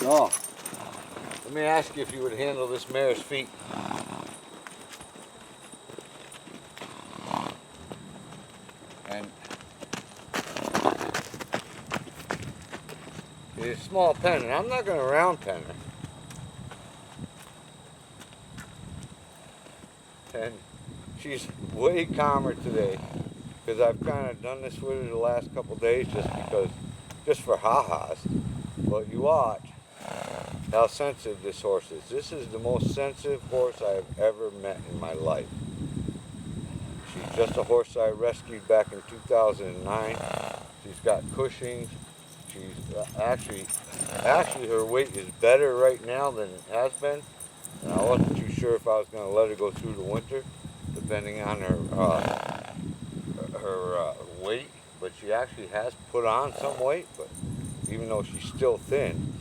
So, let me ask you if you would handle this mare's feet. And it's a small pen, and I'm not going to round pen her. And she's way calmer today because I've kind of done this with her the last couple days just for ha-has. But you watch how sensitive this horse is. This is the most sensitive horse I have ever met in my life. She's just a horse I rescued back in 2009. She's got Cushing's. She's actually her weight is better right now than it has been. And I wasn't too sure if I was going to let her go through the winter, depending on her weight. But she actually has put on some weight, but even though she's still thin.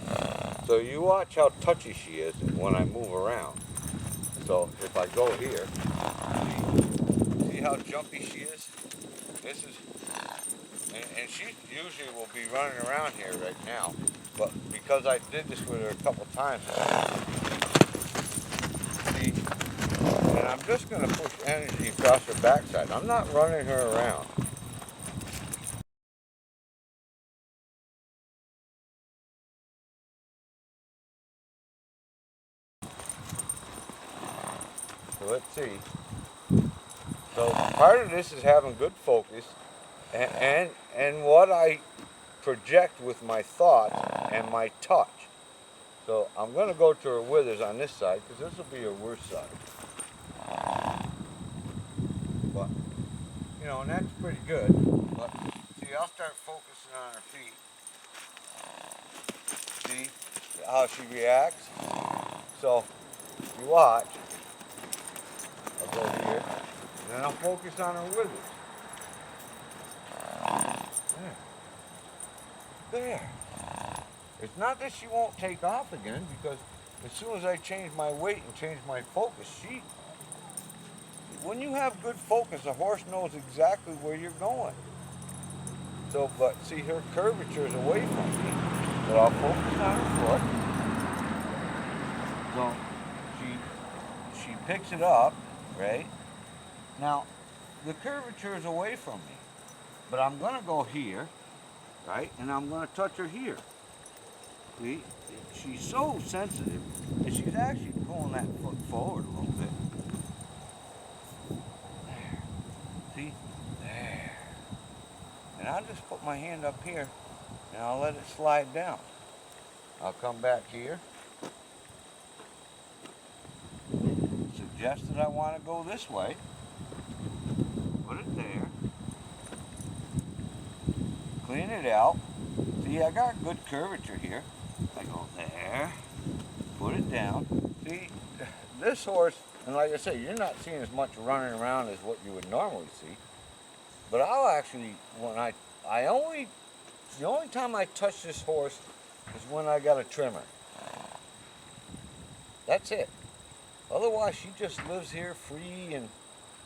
So you watch how touchy she is when I move around. So if I go here, see how jumpy she is? This is, and she usually will be running around here right now, but because I did this with her a couple times, see, and I'm just going to push energy across her backside. I'm not running her around. So let's see. So part of this is having good focus and what I project with my thoughts and my touch. So I'm going to go to her withers on this side because this will be her worst side. But, you know, and that's pretty good. But see, I'll start focusing on her feet. See how she reacts? So you watch. I'll go here. And then I'll focus on her withers. There. It's not that she won't take off again, because as soon as I change my weight and change my focus, when you have good focus, a horse knows exactly where you're going. So, but see, her curvature is away from me, but I'll focus on her foot. So she picks it up, right? Now, the curvature is away from me, but I'm going to go here, right? And I'm going to touch her here. See, she's so sensitive that she's actually pulling that foot forward a little bit. There. See? There. And I'll just put my hand up here and I'll let it slide down. I'll come back here. Suggest that I want to go this way. Put it there. Clean it out. See, I got good curvature here. I go there. Put it down. See, this horse, and like I say, you're not seeing as much running around as what you would normally see. But I'll actually, the only time I touch this horse is when I got a trimmer. That's it. Otherwise, she just lives here free, and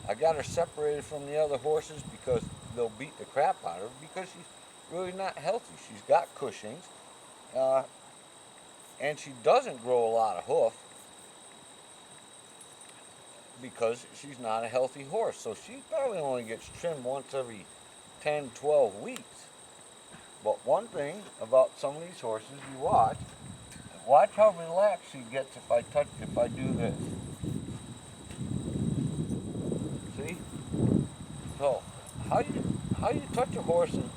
I got her separated from the other horses because they'll beat the crap out of her because she's really not healthy. She's got Cushing's, and she doesn't grow a lot of hoof because she's not a healthy horse. So she probably only gets trimmed once every 10, 12 weeks. But one thing about some of these horses, you watch how relaxed she gets if I do this. See? So how you touch a horse and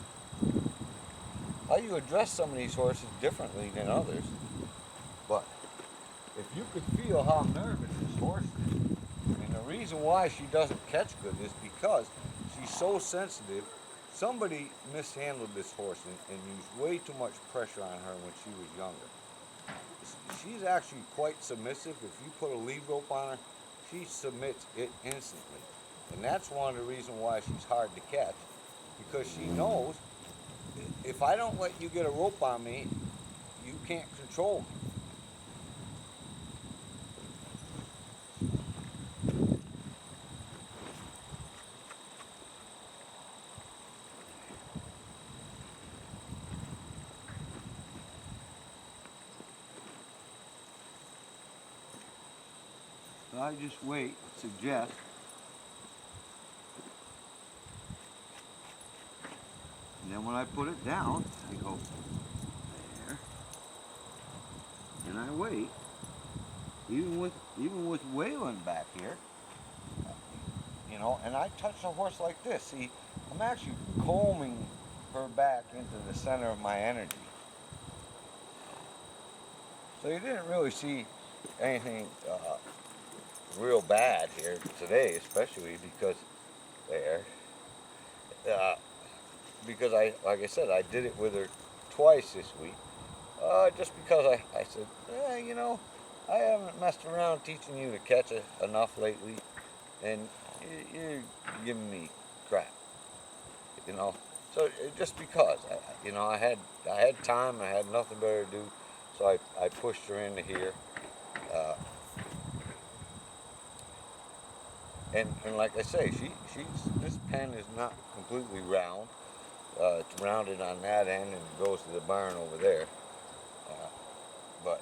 how you address some of these horses differently than others. But if you could feel how nervous this horse is, and the reason why she doesn't catch good is because she's so sensitive. Somebody mishandled this horse and used way too much pressure on her when she was younger. She's actually quite submissive. If you put a lead rope on her, she submits it instantly. And that's one of the reasons why she's hard to catch, because she knows if I don't let you get a rope on me, you can't control me. I just wait, suggest. And then when I put it down, I go there, and I wait. Even with Waylon back here, you know, and I touch the horse like this. See, I'm actually combing her back into the center of my energy. So you didn't really see anything real bad here today, especially because there, because like I said, I did it with her twice this week. Just because I said, you know, I haven't messed around teaching you to catch enough lately, and you're giving me crap, you know. So just because, you know, I had time, I had nothing better to do, so I pushed her into here, and like I say, this pen is not completely round. It's rounded on that end and goes to the barn over there, but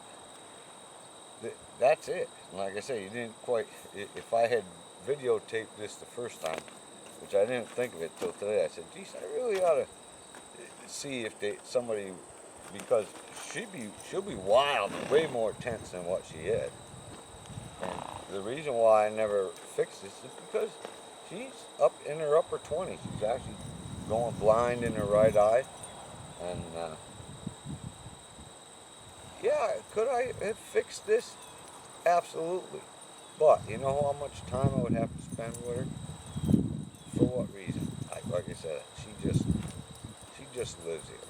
that's it. And like I say, you didn't quite. If I had videotaped this the first time, which I didn't think of it till today, I said, "Geez, I really ought to see if somebody, because she'll be wild and way more tense than what she is." And the reason why I never fixed this is because she's up in her upper 20s. She's actually going blind in her right eye, and yeah, could I have fixed this? Absolutely. But you know how much time I would have to spend with her? For what reason? Like I said, she just lives here.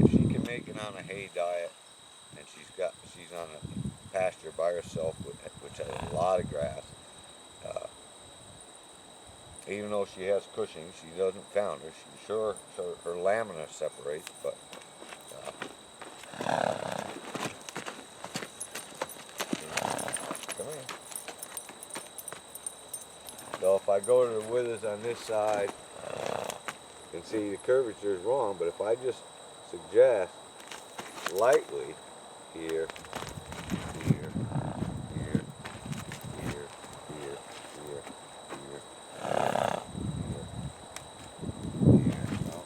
If she can make it on a hay diet, and she's on a pasture by herself, which has a lot of grass. Even though she has Cushing, she doesn't founder. She's sure her lamina separates, but come here. So if I go to the withers on this side, you can see the curvature is wrong, but if I just suggest lightly here, here, here, here, here, here, here, no.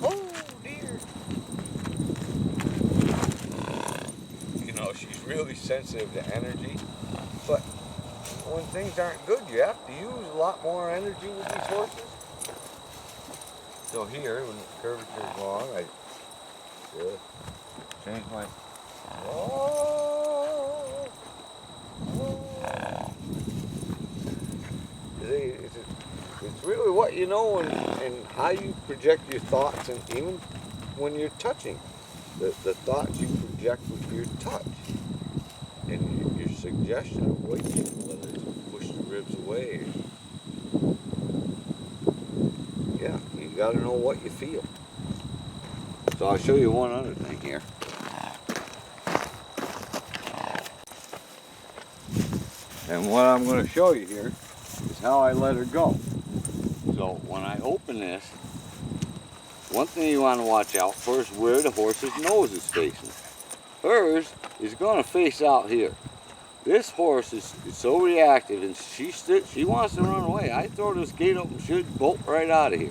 Oh dear. You know, she's really sensitive to energy, but when things aren't good, you have to use a lot more energy with these horses. So here, when the curvature is wrong, I change my. Oh, oh. It's really what you know and how you project your thoughts, and even when you're touching, the thoughts you project with your touch, and your suggestion of what you, whether it's push the ribs away. Yeah, you got to know what you feel. So I'll show you one other thing here. And what I'm going to show you here is how I let her go. So when I open this, one thing you want to watch out for is where the horse's nose is facing. Hers is going to face out here. This horse is so reactive, and she wants to run away. I throw this gate open, she'll bolt right out of here.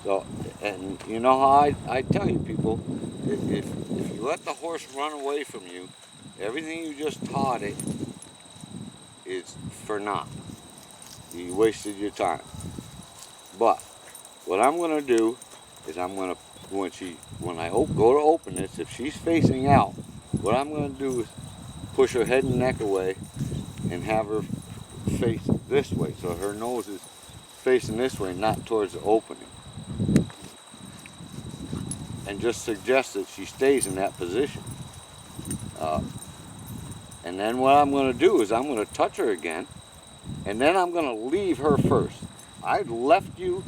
So, and you know how I tell you people, if you let the horse run away from you, everything you just taught it is for naught. You wasted your time. But what I'm going to do is I'm going to, when I go to open this, if she's facing out, what I'm going to do is push her head and neck away and have her face this way, so her nose is facing this way, not towards the opening. And just suggest that she stays in that position. And then what I'm going to do is I'm going to touch her again, and then I'm going to leave her first. I left you,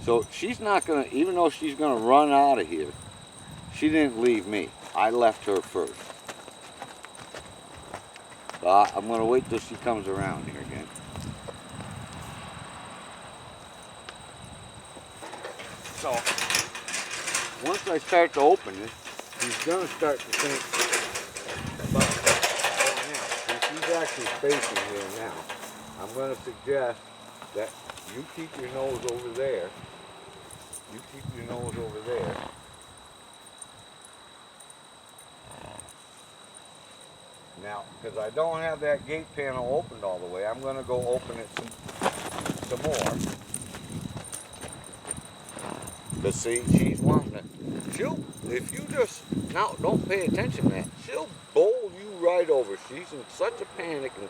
so she's not going to, even though she's going to run out of here, she didn't leave me. I left her first. So I'm going to wait till she comes around here again. So once I start to open it, he's going to start to think about going in. And she's actually facing here now. I'm going to suggest that you keep your nose over there. You keep your nose over there. Now, because I don't have that gate panel opened all the way, I'm going to go open it some more. But see, she's wanting to, if you just, now don't pay attention to that, she'll bowl you right over. She's in such a panic and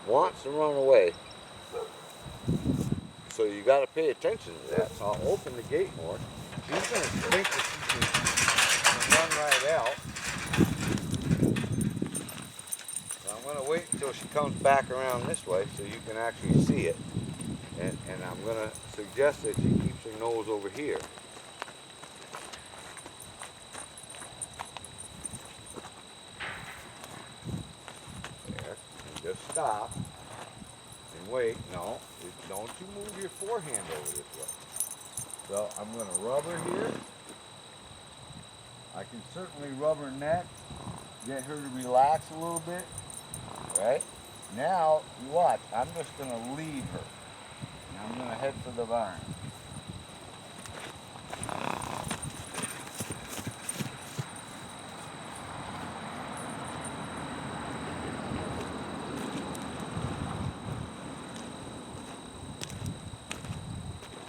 wants to run away. So you got to pay attention to that. So I'll open the gate more. She's going to think that she can run right out. So I'm going to wait until she comes back around this way so you can actually see it. And I'm going to suggest that she keeps her nose over here. There. And just stop. And wait. No. Don't you move your forehand over this way. So I'm going to rub her here. I can certainly rub her neck. Get her to relax a little bit. Right? Now, you watch. I'm just going to leave her. I'm going to head for the barn.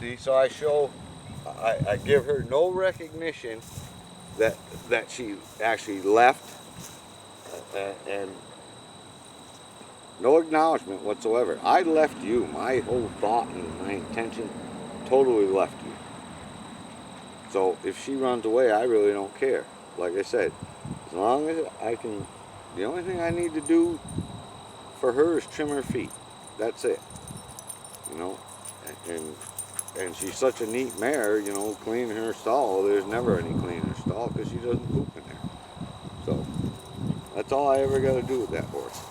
See, so I give her no recognition that she actually left, and no acknowledgement whatsoever. I left you. My whole thought and my intention totally left you. So if she runs away, I really don't care. Like I said, as long as I can, the only thing I need to do for her is trim her feet. That's it. You know, and she's such a neat mare, you know, cleaning her stall. There's never any cleaning her stall because she doesn't poop in there. So that's all I ever got to do with that horse.